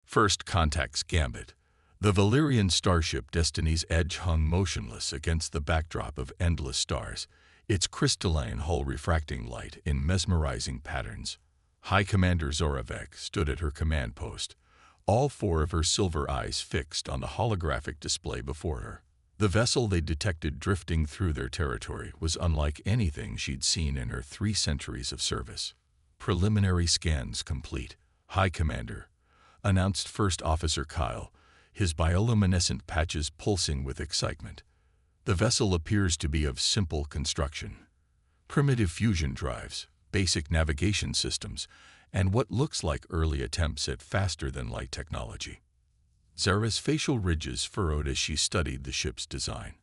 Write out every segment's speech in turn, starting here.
First Contact's Gambit. The Valyrian starship Destiny's Edge hung motionless against the backdrop of endless stars, its crystalline hull refracting light in mesmerizing patterns. High Commander Zoravec stood at her command post, all four of her silver eyes fixed on the holographic display before her. The vessel they detected drifting through their territory was unlike anything she'd seen in her 3 centuries of service. Preliminary scans complete, High Commander, announced First Officer Kyle, his bioluminescent patches pulsing with excitement. The vessel appears to be of simple construction. Primitive fusion drives, basic navigation systems, and what looks like early attempts at faster-than-light technology. Zara's facial ridges furrowed as she studied the ship's design.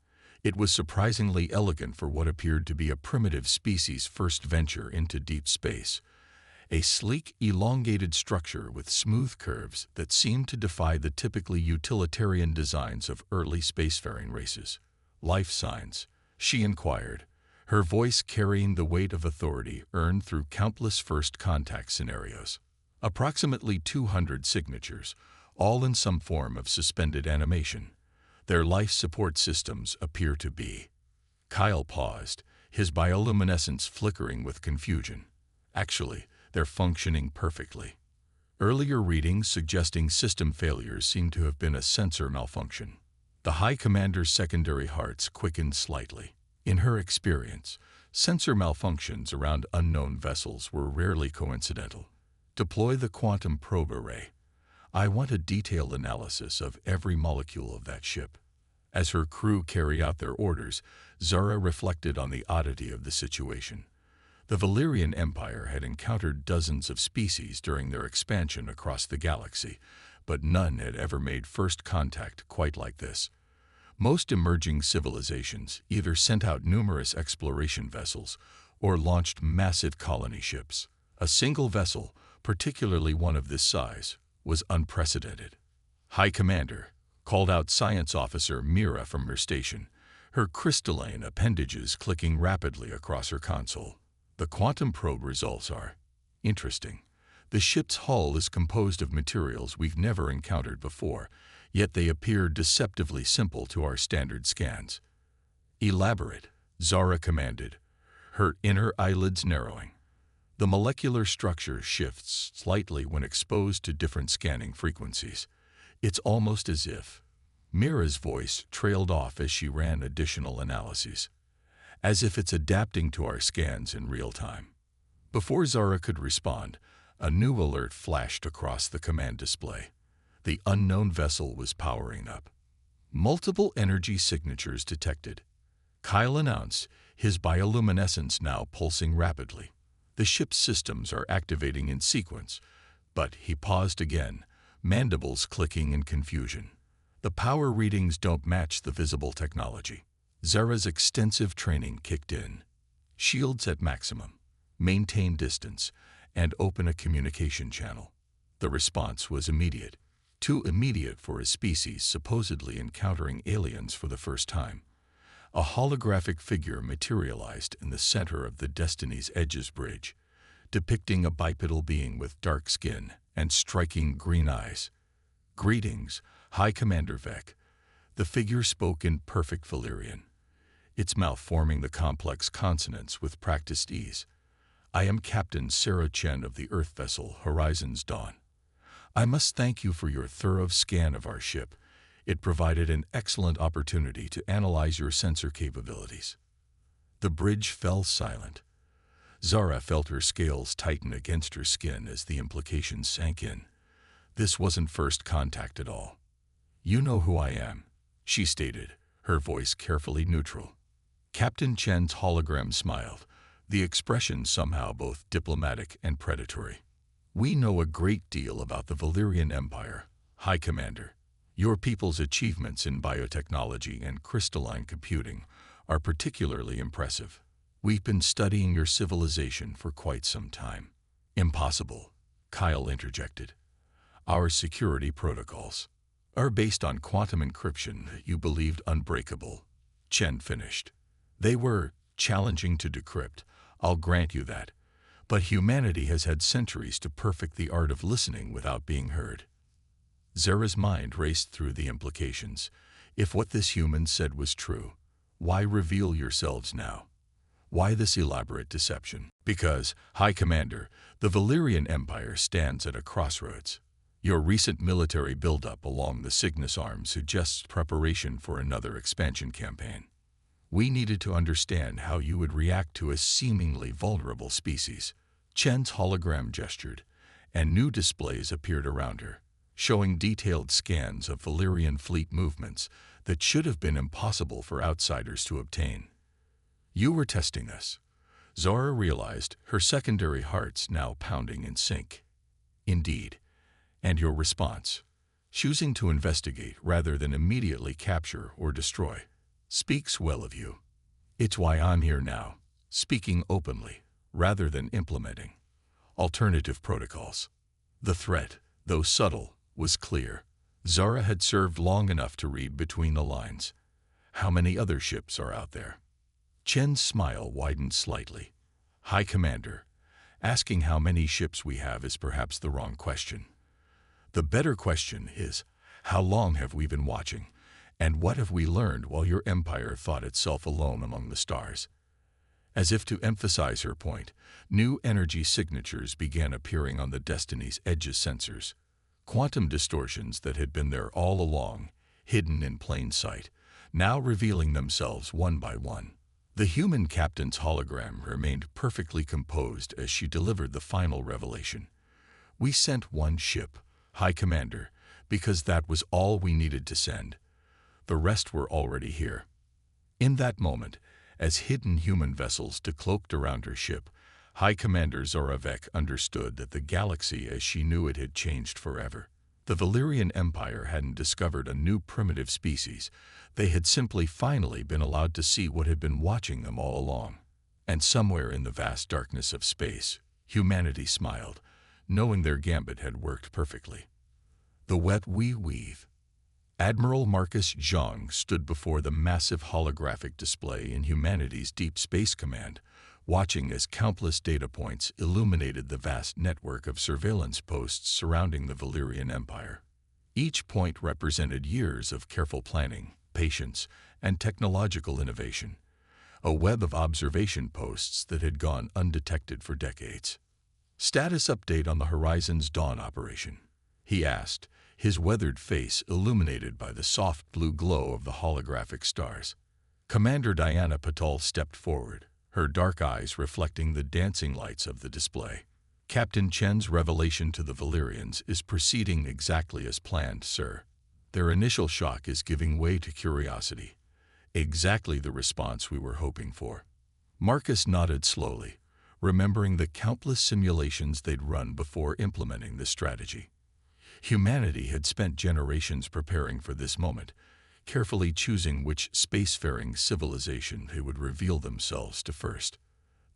It was surprisingly elegant for what appeared to be a primitive species' first venture into deep space. A sleek, elongated structure with smooth curves that seemed to defy the typically utilitarian designs of early spacefaring races. Life signs, she inquired, her voice carrying the weight of authority earned through countless first contact scenarios. Approximately 200 signatures, all in some form of suspended animation. Their life support systems appear to be. Kyle paused, his bioluminescence flickering with confusion. Actually, they're functioning perfectly. Earlier readings suggesting system failures seem to have been a sensor malfunction. The High Commander's secondary hearts quickened slightly. In her experience, sensor malfunctions around unknown vessels were rarely coincidental. Deploy the quantum probe array. I want a detailed analysis of every molecule of that ship. As her crew carried out their orders, Zara reflected on the oddity of the situation. The Valyrian Empire had encountered dozens of species during their expansion across the galaxy, but none had ever made first contact quite like this. Most emerging civilizations either sent out numerous exploration vessels or launched massive colony ships. A single vessel, particularly one of this size, was unprecedented. High Commander called out Science Officer Mira from her station, her crystalline appendages clicking rapidly across her console. The quantum probe results are interesting. The ship's hull is composed of materials we've never encountered before, yet they appear deceptively simple to our standard scans. Elaborate, Zara commanded, her inner eyelids narrowing. The molecular structure shifts slightly when exposed to different scanning frequencies. It's almost as if Mira's voice trailed off as she ran additional analyses, as if it's adapting to our scans in real time. Before Zara could respond, a new alert flashed across the command display. The unknown vessel was powering up. Multiple energy signatures detected. Kyle announced, his bioluminescence now pulsing rapidly. The ship's systems are activating in sequence, but he paused again, mandibles clicking in confusion. The power readings don't match the visible technology. Zara's extensive training kicked in. Shields at maximum. Maintain distance, and open a communication channel. The response was immediate. Too immediate for a species supposedly encountering aliens for the first time. A holographic figure materialized in the center of the Destiny's Edge's bridge, depicting a bipedal being with dark skin and striking green eyes. Greetings, High Commander Vec. The figure spoke in perfect Valyrian, its mouth forming the complex consonants with practiced ease. I am Captain Sarah Chen of the Earth vessel Horizon's Dawn. I must thank you for your thorough scan of our ship. It provided an excellent opportunity to analyze your sensor capabilities. The bridge fell silent. Zara felt her scales tighten against her skin as the implications sank in. This wasn't first contact at all. You know who I am, she stated, her voice carefully neutral. Captain Chen's hologram smiled, the expression somehow both diplomatic and predatory. We know a great deal about the Valyrian Empire, High Commander. Your people's achievements in biotechnology and crystalline computing are particularly impressive. We've been studying your civilization for quite some time. Impossible, Kyle interjected. Our security protocols are based on quantum encryption that you believed unbreakable, Chen finished. They were challenging to decrypt, I'll grant you that. But humanity has had centuries to perfect the art of listening without being heard. Zara's mind raced through the implications. If what this human said was true, why reveal yourselves now? Why this elaborate deception? Because, High Commander, the Valyrian Empire stands at a crossroads. Your recent military buildup along the Cygnus Arm suggests preparation for another expansion campaign. We needed to understand how you would react to a seemingly vulnerable species. Chen's hologram gestured, and new displays appeared around her, showing detailed scans of Valyrian fleet movements that should have been impossible for outsiders to obtain. You were testing us. Zara realized, her secondary hearts now pounding in sync. Indeed. And your response, choosing to investigate rather than immediately capture or destroy, speaks well of you. It's why I'm here now, speaking openly rather than implementing alternative protocols. The threat, though subtle, was clear. Zara had served long enough to read between the lines. How many other ships are out there? Chen's smile widened slightly. High Commander, asking how many ships we have is perhaps the wrong question. The better question is, how long have we been watching, and what have we learned while your empire thought itself alone among the stars? As if to emphasize her point, new energy signatures began appearing on the Destiny's Edge's sensors. Quantum distortions that had been there all along, hidden in plain sight, now revealing themselves one by one. The human captain's hologram remained perfectly composed as she delivered the final revelation. We sent one ship, High Commander, because that was all we needed to send. The rest were already here. In that moment, as hidden human vessels decloaked around her ship, High Commander Zoravec understood that the galaxy as she knew it had changed forever. The Valyrian Empire hadn't discovered a new primitive species. They had simply finally been allowed to see what had been watching them all along. And somewhere in the vast darkness of space, humanity smiled, knowing their gambit had worked perfectly. The web we weave. Admiral Marcus Zhang stood before the massive holographic display in humanity's Deep Space Command, watching as countless data points illuminated the vast network of surveillance posts surrounding the Valyrian Empire. Each point represented years of careful planning, patience, and technological innovation, a web of observation posts that had gone undetected for decades. Status update on the Horizon's Dawn operation, he asked, his weathered face illuminated by the soft blue glow of the holographic stars. Commander Diana Patel stepped forward, her dark eyes reflecting the dancing lights of the display. Captain Chen's revelation to the Valyrians is proceeding exactly as planned, sir. Their initial shock is giving way to curiosity. Exactly the response we were hoping for. Marcus nodded slowly, remembering the countless simulations they'd run before implementing the strategy. Humanity had spent generations preparing for this moment, carefully choosing which spacefaring civilization they would reveal themselves to first.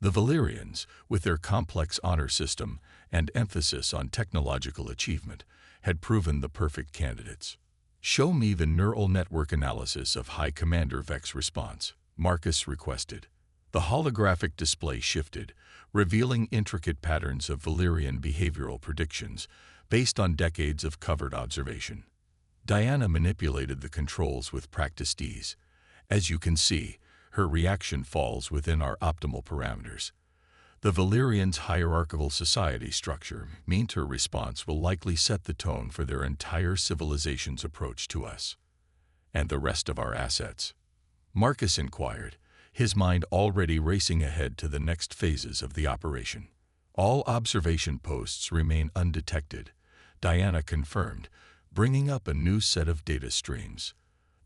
The Valyrians, with their complex honor system and emphasis on technological achievement, had proven the perfect candidates. Show me the neural network analysis of High Commander Vec's response, Marcus requested. The holographic display shifted, revealing intricate patterns of Valyrian behavioral predictions based on decades of covered observation. Diana manipulated the controls with practiced ease. As you can see, her reaction falls within our optimal parameters. The Valyrians' hierarchical society structure means her response will likely set the tone for their entire civilization's approach to us. And the rest of our assets? Marcus inquired, his mind already racing ahead to the next phases of the operation. All observation posts remain undetected, Diana confirmed, bringing up a new set of data streams.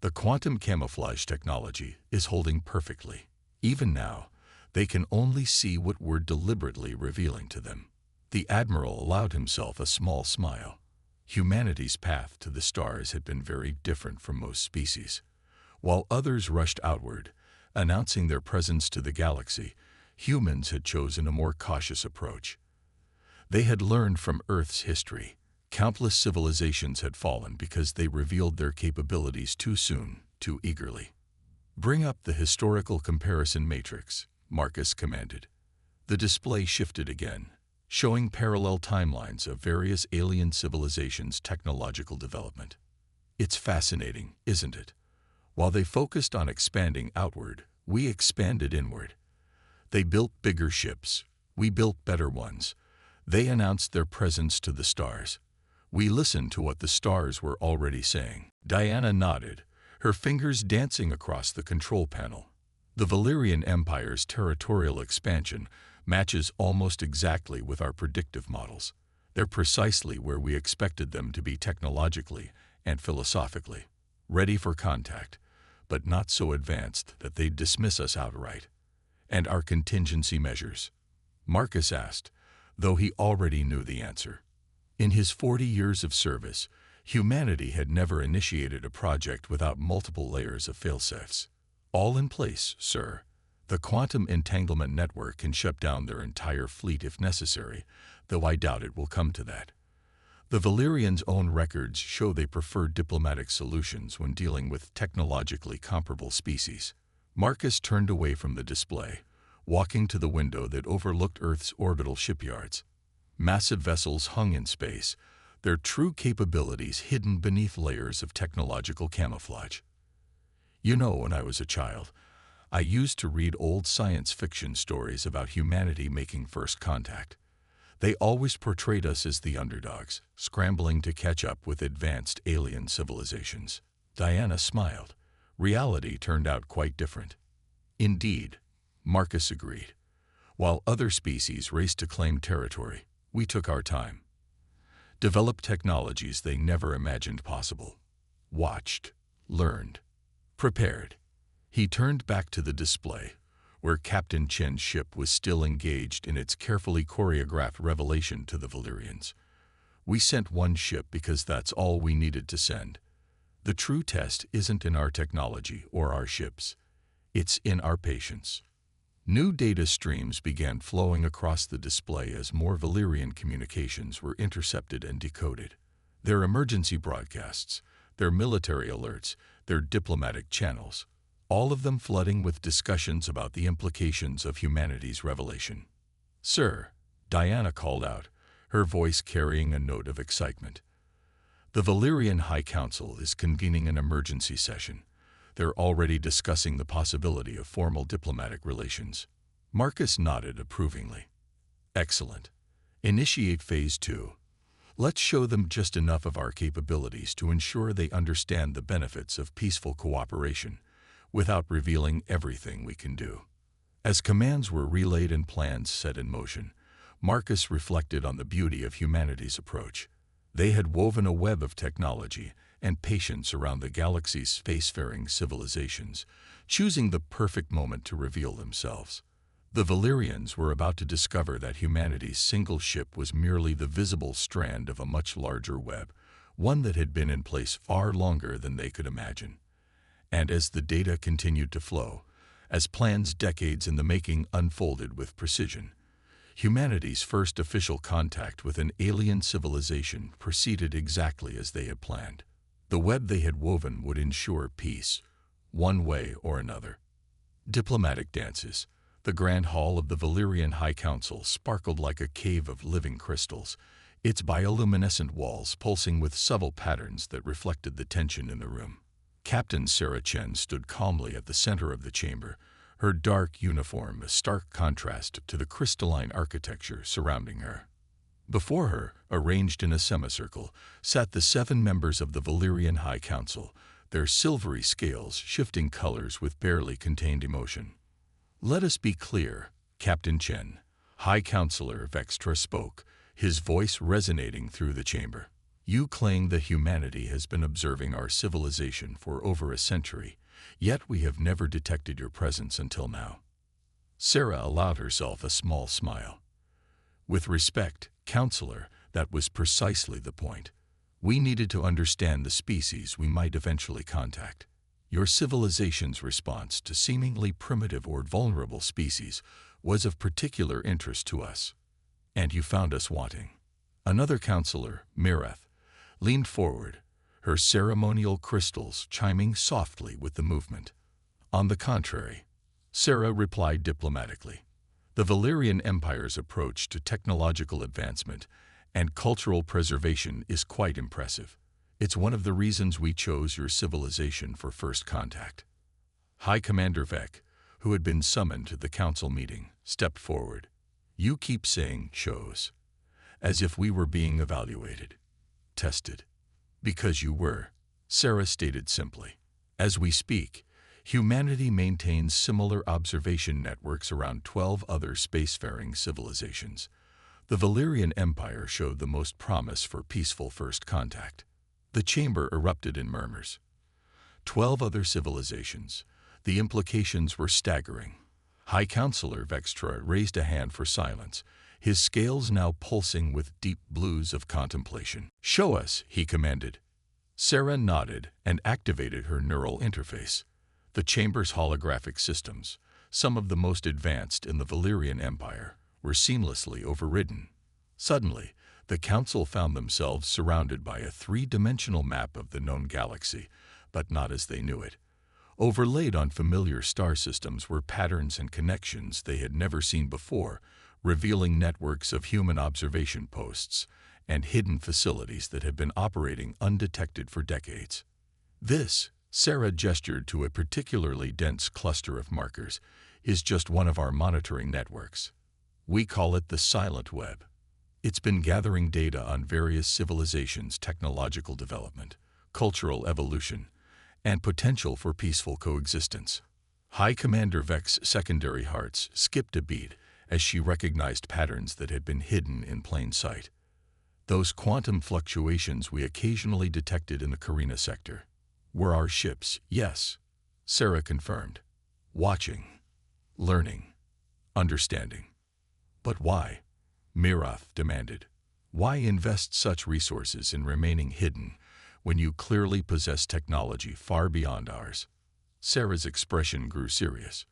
The quantum camouflage technology is holding perfectly. Even now, they can only see what we're deliberately revealing to them. The Admiral allowed himself a small smile. Humanity's path to the stars had been very different from most species. While others rushed outward, announcing their presence to the galaxy, humans had chosen a more cautious approach. They had learned from Earth's history. Countless civilizations had fallen because they revealed their capabilities too soon, too eagerly. Bring up the historical comparison matrix, Marcus commanded. The display shifted again, showing parallel timelines of various alien civilizations' technological development. It's fascinating, isn't it? While they focused on expanding outward, we expanded inward. They built bigger ships. We built better ones. They announced their presence to the stars. We listened to what the stars were already saying. Diana nodded, her fingers dancing across the control panel. The Valyrian Empire's territorial expansion matches almost exactly with our predictive models. They're precisely where we expected them to be technologically and philosophically. Ready for contact, but not so advanced that they'd dismiss us outright. And our contingency measures? Marcus asked, though he already knew the answer. In his 40 years of service, humanity had never initiated a project without multiple layers of failsafes. All in place, sir. The quantum entanglement network can shut down their entire fleet if necessary, though I doubt it will come to that. The Valyrians' own records show they prefer diplomatic solutions when dealing with technologically comparable species. Marcus turned away from the display, walking to the window that overlooked Earth's orbital shipyards. Massive vessels hung in space, their true capabilities hidden beneath layers of technological camouflage. You know, when I was a child, I used to read old science fiction stories about humanity making first contact. They always portrayed us as the underdogs, scrambling to catch up with advanced alien civilizations. Diana smiled. Reality turned out quite different. Indeed, Marcus agreed. While other species raced to claim territory, we took our time. Developed technologies they never imagined possible. Watched, learned, prepared. He turned back to the display, where Captain Chen's ship was still engaged in its carefully choreographed revelation to the Valyrians. We sent one ship because that's all we needed to send. The true test isn't in our technology or our ships. It's in our patience. New data streams began flowing across the display as more Valyrian communications were intercepted and decoded. Their emergency broadcasts, their military alerts, their diplomatic channels, all of them flooding with discussions about the implications of humanity's revelation. "Sir," Diana called out, her voice carrying a note of excitement. "The Valyrian High Council is convening an emergency session. They're already discussing the possibility of formal diplomatic relations." Marcus nodded approvingly. "Excellent. Initiate Phase 2. Let's show them just enough of our capabilities to ensure they understand the benefits of peaceful cooperation, without revealing everything we can do." As commands were relayed and plans set in motion, Marcus reflected on the beauty of humanity's approach. They had woven a web of technology and patience around the galaxy's spacefaring civilizations, choosing the perfect moment to reveal themselves. The Valyrians were about to discover that humanity's single ship was merely the visible strand of a much larger web, one that had been in place far longer than they could imagine. And as the data continued to flow, as plans decades in the making unfolded with precision, humanity's first official contact with an alien civilization proceeded exactly as they had planned. The web they had woven would ensure peace, one way or another. Diplomatic dances. The grand hall of the Valyrian High Council sparkled like a cave of living crystals, its bioluminescent walls pulsing with subtle patterns that reflected the tension in the room. Captain Sarah Chen stood calmly at the center of the chamber, her dark uniform a stark contrast to the crystalline architecture surrounding her. Before her, arranged in a semicircle, sat the 7 members of the Valyrian High Council, their silvery scales shifting colors with barely contained emotion. "Let us be clear," Captain Chen, High Counselor Vextra spoke, his voice resonating through the chamber. "You claim that humanity has been observing our civilization for over a century, yet we have never detected your presence until now." Sarah allowed herself a small smile. "With respect, Counselor, that was precisely the point. We needed to understand the species we might eventually contact. Your civilization's response to seemingly primitive or vulnerable species was of particular interest to us. And you found us wanting." Another counselor, Mireth, leaned forward, her ceremonial crystals chiming softly with the movement. "On the contrary," Sarah replied diplomatically. The Valyrian Empire's approach to technological advancement and cultural preservation is quite impressive. It's one of the reasons we chose your civilization for first contact. High Commander Vec, who had been summoned to the council meeting, stepped forward. You keep saying chose, as if we were being evaluated, tested. Because you were, Sarah stated simply. As we speak, humanity maintains similar observation networks around 12 other spacefaring civilizations. The Valyrian Empire showed the most promise for peaceful first contact. The chamber erupted in murmurs. 12 other civilizations. The implications were staggering. High Counselor Vextra raised a hand for silence, his scales now pulsing with deep blues of contemplation. Show us, he commanded. Sarah nodded and activated her neural interface. The chamber's holographic systems, some of the most advanced in the Valyrian Empire, were seamlessly overridden. Suddenly, the council found themselves surrounded by a three-dimensional map of the known galaxy, but not as they knew it. Overlaid on familiar star systems were patterns and connections they had never seen before, revealing networks of human observation posts and hidden facilities that had been operating undetected for decades. This, Sarah gestured to a particularly dense cluster of markers, is just one of our monitoring networks. We call it the Silent Web. It's been gathering data on various civilizations' technological development, cultural evolution, and potential for peaceful coexistence. High Commander Vec's secondary hearts skipped a beat as she recognized patterns that had been hidden in plain sight. Those quantum fluctuations we occasionally detected in the Carina sector were our ships, yes, Sarah confirmed. Watching, learning, understanding. But why? Mirath demanded. Why invest such resources in remaining hidden when you clearly possess technology far beyond ours? Sarah's expression grew serious.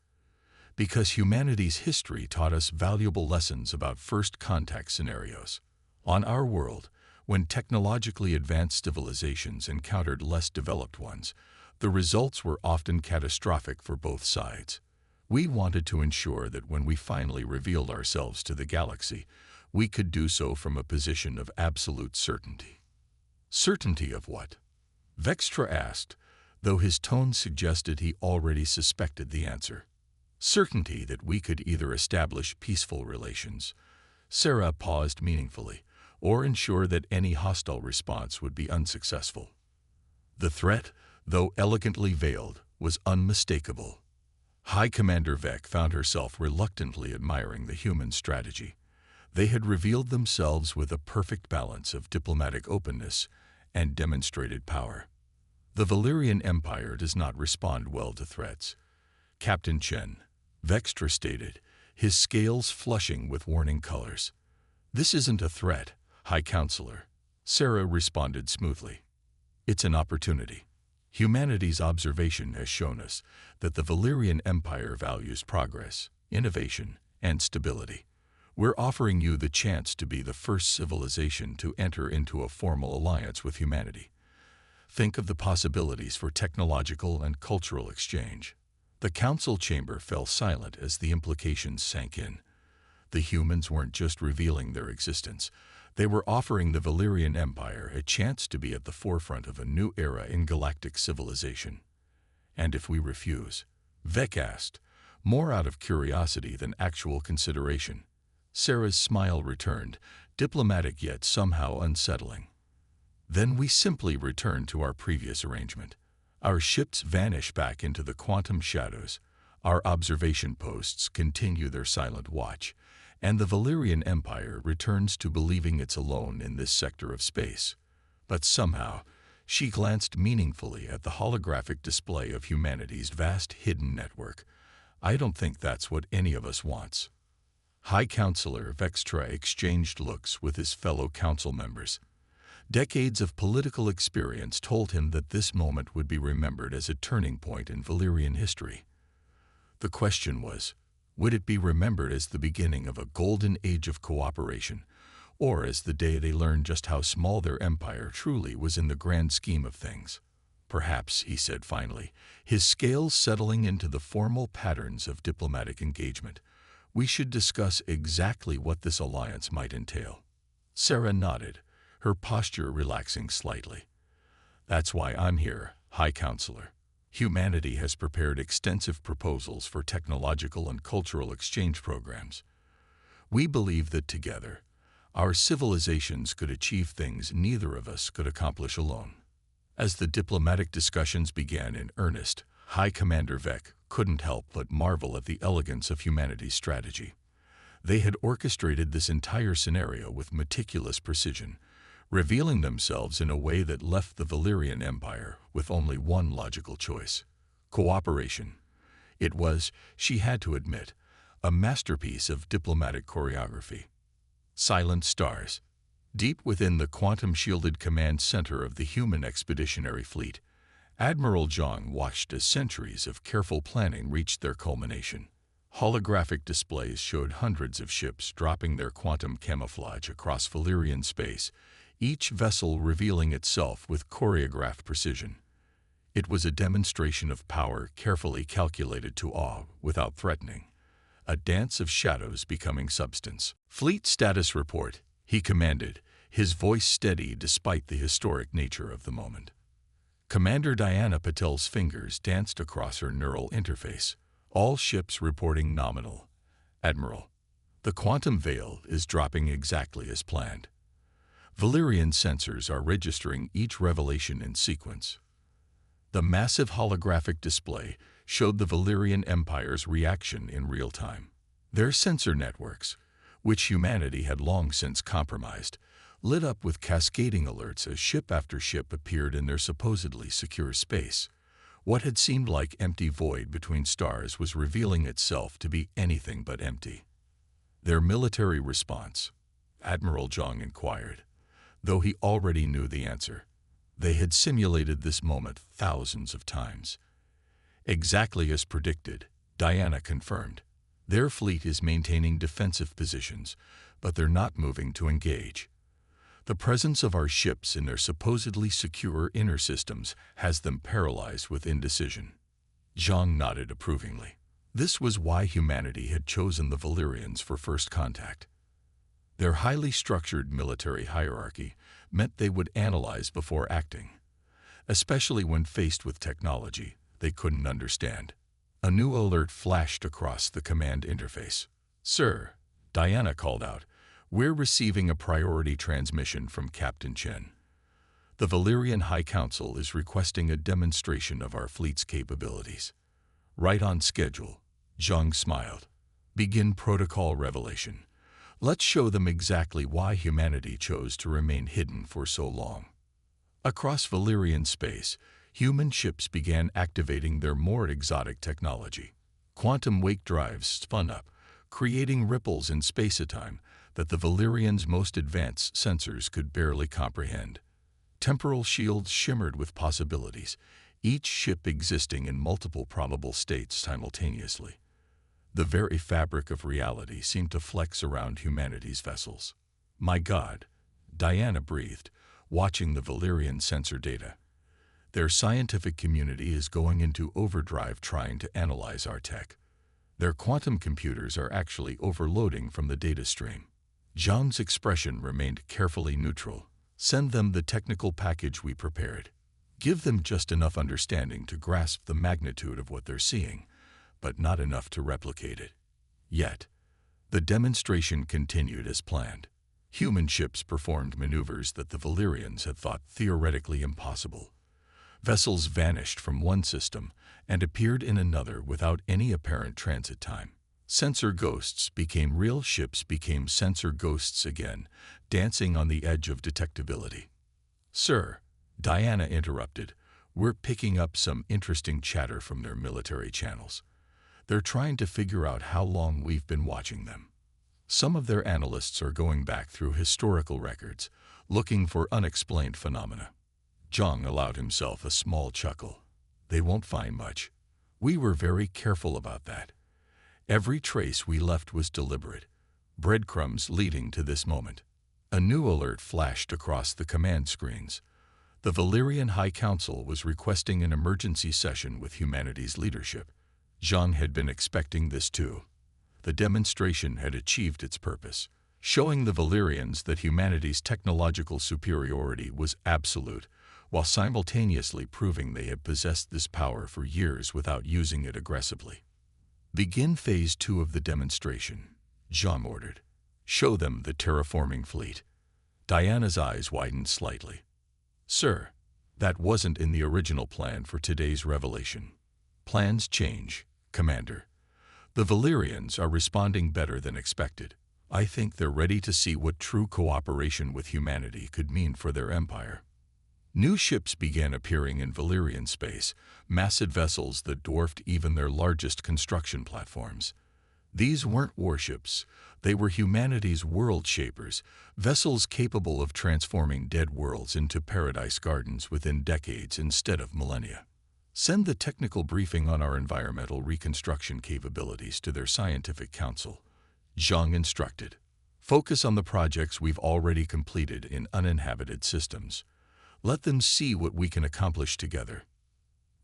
Because humanity's history taught us valuable lessons about first contact scenarios. On our world, when technologically advanced civilizations encountered less developed ones, the results were often catastrophic for both sides. We wanted to ensure that when we finally revealed ourselves to the galaxy, we could do so from a position of absolute certainty. Certainty of what? Vextra asked, though his tone suggested he already suspected the answer. Certainty that we could either establish peaceful relations, Sarah paused meaningfully, or ensure that any hostile response would be unsuccessful. The threat, though elegantly veiled, was unmistakable. High Commander Vec found herself reluctantly admiring the human strategy. They had revealed themselves with a perfect balance of diplomatic openness and demonstrated power. The Valyrian Empire does not respond well to threats. Captain Chen, Vextra stated, his scales flushing with warning colors. This isn't a threat, High Counselor, Sarah responded smoothly. It's an opportunity. Humanity's observation has shown us that the Valyrian Empire values progress, innovation, and stability. We're offering you the chance to be the first civilization to enter into a formal alliance with humanity. Think of the possibilities for technological and cultural exchange. The council chamber fell silent as the implications sank in. The humans weren't just revealing their existence. They were offering the Valyrian Empire a chance to be at the forefront of a new era in galactic civilization. And if we refuse? Vec asked, more out of curiosity than actual consideration. Sarah's smile returned, diplomatic yet somehow unsettling. Then we simply return to our previous arrangement. Our ships vanish back into the quantum shadows, our observation posts continue their silent watch, and the Valyrian Empire returns to believing it's alone in this sector of space. But somehow, she glanced meaningfully at the holographic display of humanity's vast hidden network. I don't think that's what any of us wants. High Counselor Vextra exchanged looks with his fellow council members. Decades of political experience told him that this moment would be remembered as a turning point in Valyrian history. The question was, would it be remembered as the beginning of a golden age of cooperation, or as the day they learned just how small their empire truly was in the grand scheme of things? Perhaps, he said finally, his scales settling into the formal patterns of diplomatic engagement. We should discuss exactly what this alliance might entail. Sarah nodded, her posture relaxing slightly. That's why I'm here, High Counselor. Humanity has prepared extensive proposals for technological and cultural exchange programs. We believe that together, our civilizations could achieve things neither of us could accomplish alone. As the diplomatic discussions began in earnest, High Commander Vec couldn't help but marvel at the elegance of humanity's strategy. They had orchestrated this entire scenario with meticulous precision, revealing themselves in a way that left the Valyrian Empire with only one logical choice: cooperation. It was, she had to admit, a masterpiece of diplomatic choreography. Silent stars. Deep within the quantum-shielded command center of the human expeditionary fleet, Admiral Zhang watched as centuries of careful planning reached their culmination. Holographic displays showed hundreds of ships dropping their quantum camouflage across Valyrian space, each vessel revealing itself with choreographed precision. It was a demonstration of power carefully calculated to awe without threatening. A dance of shadows becoming substance. Fleet status report, he commanded, his voice steady despite the historic nature of the moment. Commander Diana Patel's fingers danced across her neural interface. All ships reporting nominal. Admiral, the quantum veil is dropping exactly as planned. Valyrian sensors are registering each revelation in sequence. The massive holographic display showed the Valyrian Empire's reaction in real time. Their sensor networks, which humanity had long since compromised, lit up with cascading alerts as ship after ship appeared in their supposedly secure space. What had seemed like empty void between stars was revealing itself to be anything but empty. Their military response, Admiral Zhang inquired, though he already knew the answer. They had simulated this moment thousands of times. Exactly as predicted, Diana confirmed. Their fleet is maintaining defensive positions, but they're not moving to engage. The presence of our ships in their supposedly secure inner systems has them paralyzed with indecision. Zhang nodded approvingly. This was why humanity had chosen the Valyrians for first contact. Their highly structured military hierarchy meant they would analyze before acting, especially when faced with technology they couldn't understand. A new alert flashed across the command interface. "Sir," Diana called out, "we're receiving a priority transmission from Captain Chen. The Valyrian High Council is requesting a demonstration of our fleet's capabilities." "Right on schedule," Zhang smiled. "Begin protocol revelation. Let's show them exactly why humanity chose to remain hidden for so long." Across Valyrian space, human ships began activating their more exotic technology. Quantum wake drives spun up, creating ripples in space-time that the Valyrians' most advanced sensors could barely comprehend. Temporal shields shimmered with possibilities, each ship existing in multiple probable states simultaneously. The very fabric of reality seemed to flex around humanity's vessels. "My God," Diana breathed, watching the Valyrian sensor data. "Their scientific community is going into overdrive trying to analyze our tech. Their quantum computers are actually overloading from the data stream." Zhang's expression remained carefully neutral. "Send them the technical package we prepared. Give them just enough understanding to grasp the magnitude of what they're seeing, but not enough to replicate it." Yet, the demonstration continued as planned. Human ships performed maneuvers that the Valyrians had thought theoretically impossible. Vessels vanished from one system and appeared in another without any apparent transit time. Sensor ghosts became real ships became sensor ghosts again, dancing on the edge of detectability. "Sir," Diana interrupted, "we're picking up some interesting chatter from their military channels. They're trying to figure out how long we've been watching them. Some of their analysts are going back through historical records, looking for unexplained phenomena." Zhang allowed himself a small chuckle. "They won't find much. We were very careful about that. Every trace we left was deliberate, breadcrumbs leading to this moment." A new alert flashed across the command screens. The Valyrian High Council was requesting an emergency session with humanity's leadership. Zhang had been expecting this too. The demonstration had achieved its purpose, showing the Valyrians that humanity's technological superiority was absolute, while simultaneously proving they had possessed this power for years without using it aggressively. "Begin Phase 2 of the demonstration," Jean ordered. "Show them the terraforming fleet." Diana's eyes widened slightly. "Sir, that wasn't in the original plan for today's revelation." "Plans change, Commander. The Valyrians are responding better than expected. I think they're ready to see what true cooperation with humanity could mean for their empire." New ships began appearing in Valyrian space, massive vessels that dwarfed even their largest construction platforms. These weren't warships. They were humanity's world shapers, vessels capable of transforming dead worlds into paradise gardens within decades instead of millennia. "Send the technical briefing on our environmental reconstruction capabilities to their scientific council," Zhang instructed. "Focus on the projects we've already completed in uninhabited systems. Let them see what we can accomplish together."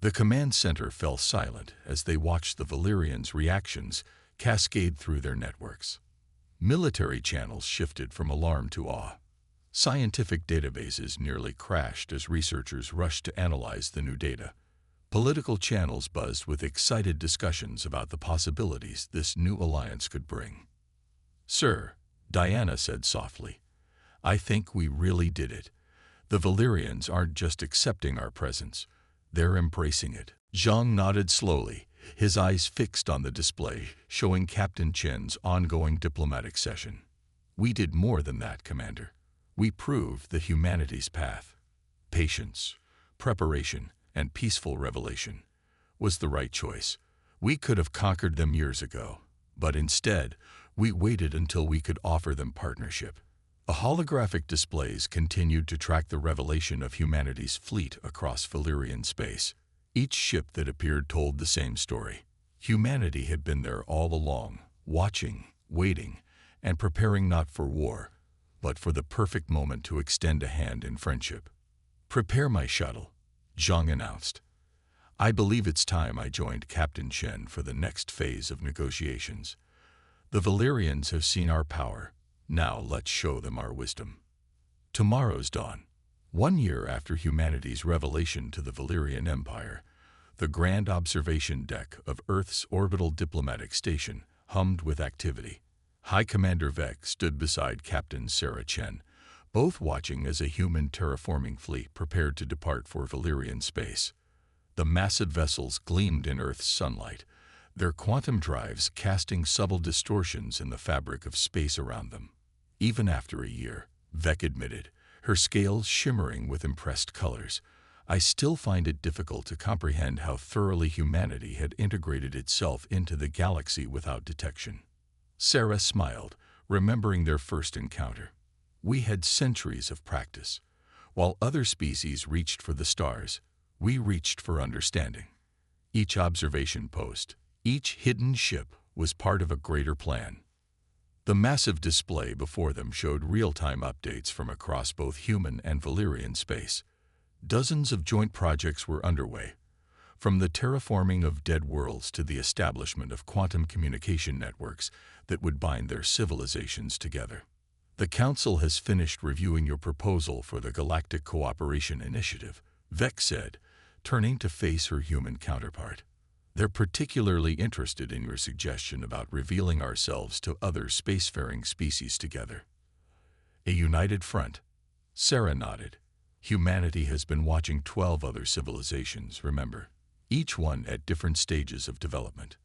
The command center fell silent as they watched the Valyrians' reactions cascade through their networks. Military channels shifted from alarm to awe. Scientific databases nearly crashed as researchers rushed to analyze the new data. Political channels buzzed with excited discussions about the possibilities this new alliance could bring. "Sir," Diana said softly, "I think we really did it. The Valyrians aren't just accepting our presence, they're embracing it." Zhang nodded slowly, his eyes fixed on the display, showing Captain Chen's ongoing diplomatic session. "We did more than that, Commander. We proved that humanity's path, patience, preparation, and peaceful revelation, was the right choice. We could have conquered them years ago, but instead, we waited until we could offer them partnership." The holographic displays continued to track the revelation of humanity's fleet across Valyrian space. Each ship that appeared told the same story. Humanity had been there all along, watching, waiting, and preparing not for war, but for the perfect moment to extend a hand in friendship. "Prepare my shuttle," Zhang announced. "I believe it's time I joined Captain Chen for the next phase of negotiations. The Valyrians have seen our power. Now let's show them our wisdom." Tomorrow's dawn. 1 year after humanity's revelation to the Valyrian Empire, the grand observation deck of Earth's orbital diplomatic station hummed with activity. High Commander Vec stood beside Captain Sarah Chen, both watching as a human terraforming fleet prepared to depart for Valyrian space. The massive vessels gleamed in Earth's sunlight, their quantum drives casting subtle distortions in the fabric of space around them. Even after a year, Vec admitted, her scales shimmering with impressed colors, "I still find it difficult to comprehend how thoroughly humanity had integrated itself into the galaxy without detection." Sarah smiled, remembering their first encounter. "We had centuries of practice. While other species reached for the stars, we reached for understanding." Each observation post, each hidden ship, was part of a greater plan. The massive display before them showed real-time updates from across both human and Valyrian space. Dozens of joint projects were underway, from the terraforming of dead worlds to the establishment of quantum communication networks that would bind their civilizations together. "The Council has finished reviewing your proposal for the Galactic Cooperation Initiative," Vec said, turning to face her human counterpart. "They're particularly interested in your suggestion about revealing ourselves to other spacefaring species together." "A united front," Sarah nodded. "Humanity has been watching 12 other civilizations, remember, each one at different stages of development.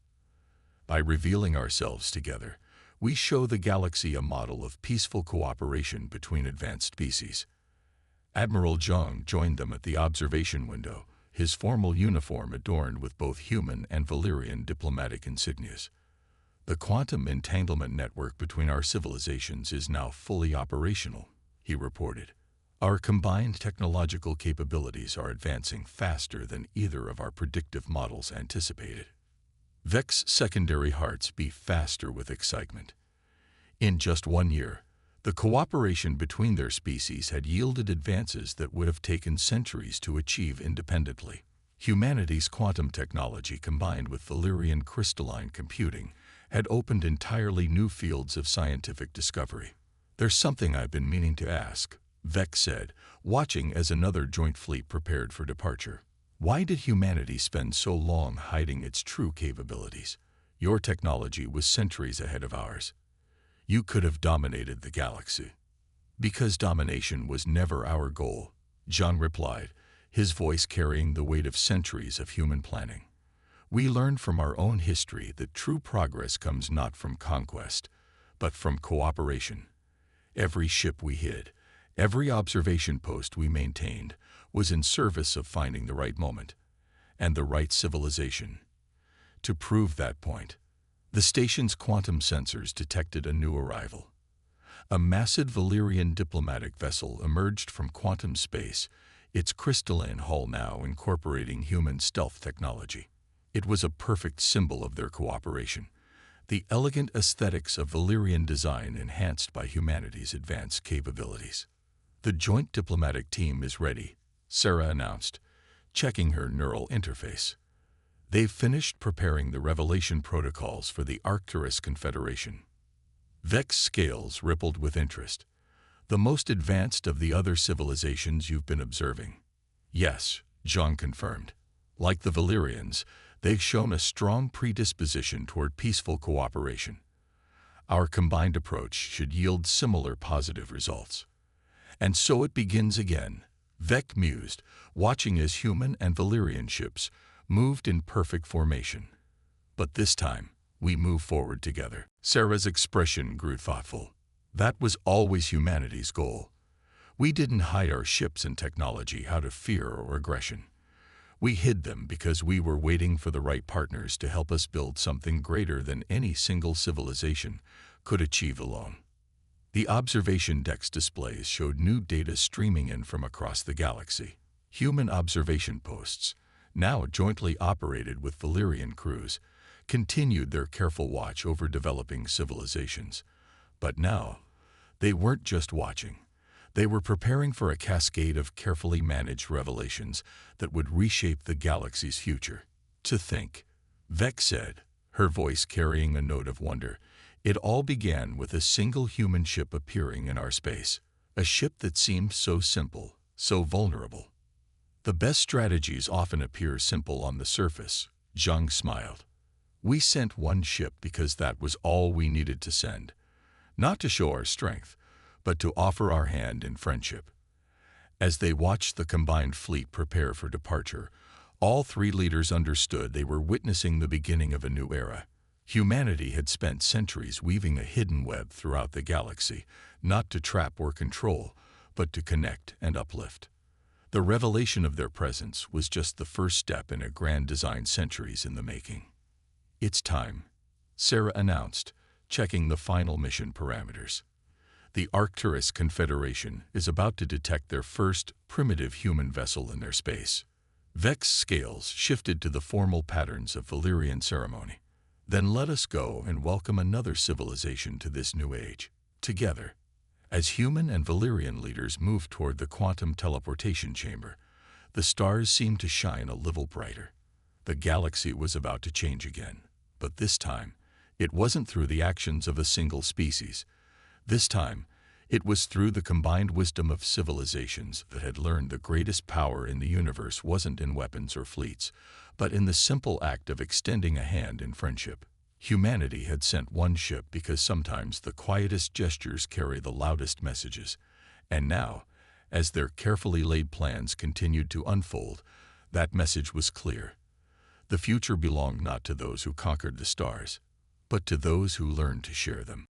By revealing ourselves together, we show the galaxy a model of peaceful cooperation between advanced species." Admiral Zhang joined them at the observation window, his formal uniform adorned with both human and Valyrian diplomatic insignias. "The quantum entanglement network between our civilizations is now fully operational," he reported. "Our combined technological capabilities are advancing faster than either of our predictive models anticipated." Vec's secondary hearts beat faster with excitement. In just 1 year, the cooperation between their species had yielded advances that would have taken centuries to achieve independently. Humanity's quantum technology combined with Valyrian crystalline computing had opened entirely new fields of scientific discovery. "There's something I've been meaning to ask," Vex said, watching as another joint fleet prepared for departure. "Why did humanity spend so long hiding its true capabilities? Your technology was centuries ahead of ours. You could have dominated the galaxy." "Because domination was never our goal," John replied, his voice carrying the weight of centuries of human planning. "We learned from our own history that true progress comes not from conquest, but from cooperation. Every ship we hid, every observation post we maintained, was in service of finding the right moment and the right civilization. To prove that point, the station's quantum sensors detected a new arrival. A massive Valyrian diplomatic vessel emerged from quantum space, its crystalline hull now incorporating human stealth technology. It was a perfect symbol of their cooperation, the elegant aesthetics of Valyrian design enhanced by humanity's advanced capabilities. "The joint diplomatic team is ready," Sarah announced, checking her neural interface. "They've finished preparing the revelation protocols for the Arcturus Confederation." Vex's scales rippled with interest. "The most advanced of the other civilizations you've been observing?" "Yes," John confirmed. "Like the Valyrians, they've shown a strong predisposition toward peaceful cooperation. Our combined approach should yield similar positive results." "And so it begins again," Vex mused, watching as human and Valyrian ships moved in perfect formation. "But this time, we move forward together." Sarah's expression grew thoughtful. "That was always humanity's goal. We didn't hide our ships and technology out of fear or aggression. We hid them because we were waiting for the right partners to help us build something greater than any single civilization could achieve alone." The observation deck's displays showed new data streaming in from across the galaxy. Human observation posts, now jointly operated with Valyrian crews, continued their careful watch over developing civilizations. But now, they weren't just watching. They were preparing for a cascade of carefully managed revelations that would reshape the galaxy's future. "To think," Vex said, her voice carrying a note of wonder, "it all began with a single human ship appearing in our space. A ship that seemed so simple, so vulnerable." "The best strategies often appear simple on the surface," Zhang smiled. "We sent one ship because that was all we needed to send. Not to show our strength, but to offer our hand in friendship." As they watched the combined fleet prepare for departure, all three leaders understood they were witnessing the beginning of a new era. Humanity had spent centuries weaving a hidden web throughout the galaxy, not to trap or control, but to connect and uplift. The revelation of their presence was just the first step in a grand design centuries in the making. "It's time," Sarah announced, checking the final mission parameters. "The Arcturus Confederation is about to detect their first primitive human vessel in their space." Vex's scales shifted to the formal patterns of Valyrian ceremony. "Then let us go and welcome another civilization to this new age, together." As human and Valyrian leaders moved toward the quantum teleportation chamber, the stars seemed to shine a little brighter. The galaxy was about to change again, but this time, it wasn't through the actions of a single species. This time, it was through the combined wisdom of civilizations that had learned the greatest power in the universe wasn't in weapons or fleets, but in the simple act of extending a hand in friendship. Humanity had sent one ship because sometimes the quietest gestures carry the loudest messages. And now, as their carefully laid plans continued to unfold, that message was clear. The future belonged not to those who conquered the stars, but to those who learned to share them.